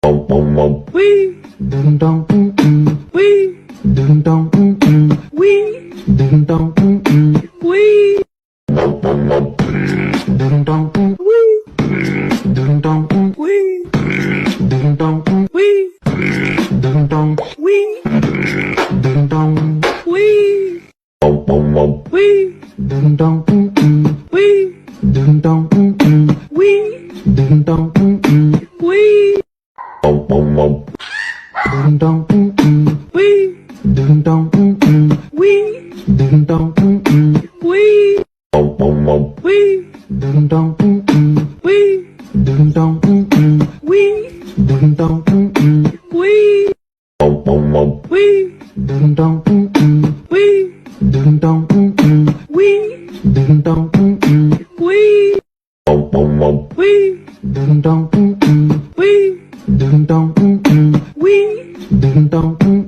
Wee. Ding dong, Wee. ding dong, Wee. ding dong, Wee. ding dong, Wee. ding dong, Wee. ding dong, Wee. ding dong, Wee. ding dong, Wee. Wee. ding dong, Wee. ding dong, Wee. ding dong, Wee. ding dong, Wee. ding dong, Wee. ding dong, Wee. Wee. ding dong, Wee. ding dong, Wee. ding dong, Wee. Wee. ding dong, Wee. ding dong, Wee. ding dong, Wee. Wee. ding dong, Wee. ding dong, Wee. ding dong,